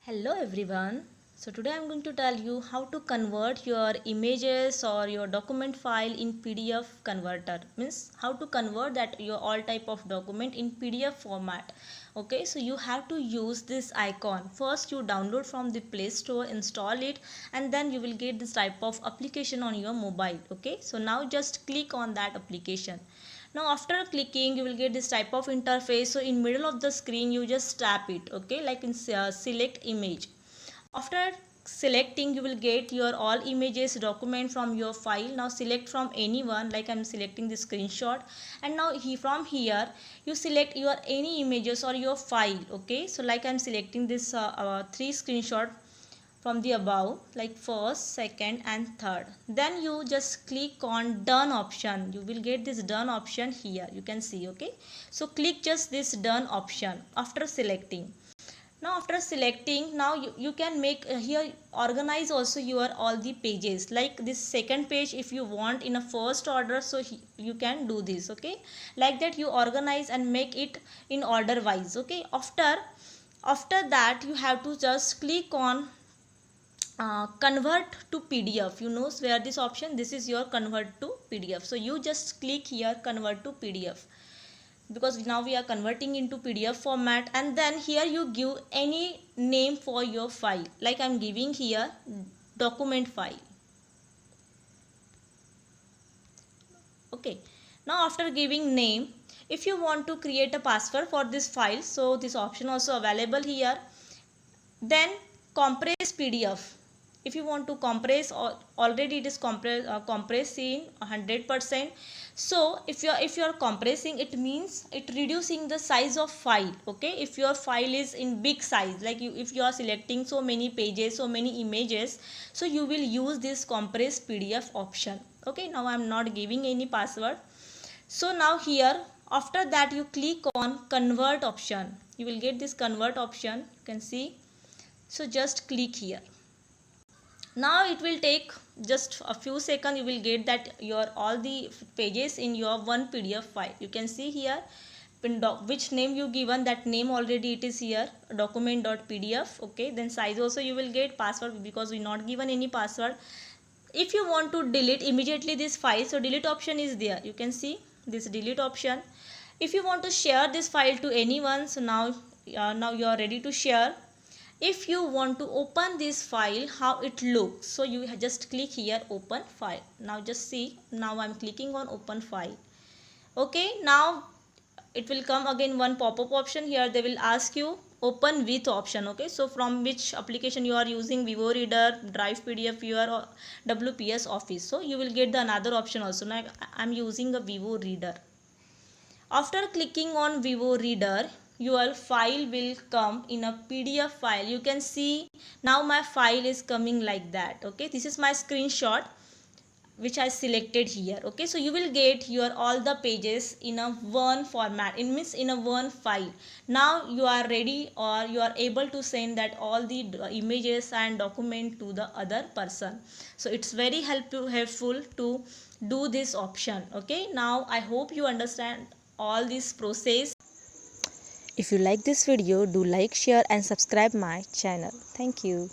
Hello everyone. So today I'm going to tell you how to convert your images or your document file in PDF converter. Means how to convert that your all type of document in PDF format. Okay, so you have to use this icon. First you download from the Play Store, install it, and then you will get this type of application on your mobile. Okay, so now just click on that application. Now after clicking you will get this type of interface. So in middle of the screen you just tap it, okay, like in select image. After selecting you will get your all images document from your file. Now select from anyone, like I'm selecting the screenshot, and now from here you select your any images or your file. Okay, so like I'm selecting this three screenshot from the above, like first, second and third. Then you just click on done option. You will get this done option here, you can see. Okay, so click just this done option after selecting. Now after selecting, now you can make here organize also your all the pages, like this second page if you want in a first order, so you can do this. Okay, like that you organize and make it in order wise. Okay, after that you have to just click on convert to PDF. You know where this option, this is your convert to PDF. So you just click here convert to PDF, because now we are converting into PDF format. And then here you give any name for your file, like I'm giving here document file. Okay, now after giving name, if you want to create a password for this file, so this option also available here. Then compress PDF. If you want to compress, or already it is compressing 100%. So if you are compressing, it means it reducing the size of file. Okay, if your file is in big size, like if you are selecting so many pages, so many images, so you will use this compress PDF option. Okay, now I'm not giving any password. So now here after that you click on convert option. You will get this convert option, you can see. So just click here. Now it will take just a few seconds. You will get that your all the pages in your one PDF file. You can see here which name you given, that name already it is here, document.pdf. okay, then size also you will get, password because we not given any password. If you want to delete immediately this file, so delete option is there, you can see this delete option. If you want to share this file to anyone, so now you are ready to share. If you want to open this file, how it looks, so you just click here open file. Now just see, now I'm clicking on open file. Okay, now it will come again one pop-up option here. They will ask you open with option. Okay, so from which application you are using, Vivo Reader, Drive PDF Viewer or WPS Office. So you will get the another option also. Now I'm using a Vivo Reader. After clicking on Vivo Reader, your file will come in a PDF file. You can see now my file is coming like that. Okay, this is my screenshot which I selected here. Okay, so you will get your all the pages in a one format. It means in a one file. Now you are ready, or you are able to send that all the images and document to the other person. So it's very helpful to do this option. Okay, now I hope you understand all this process. If you like this video, do like, share and subscribe my channel. Thank you.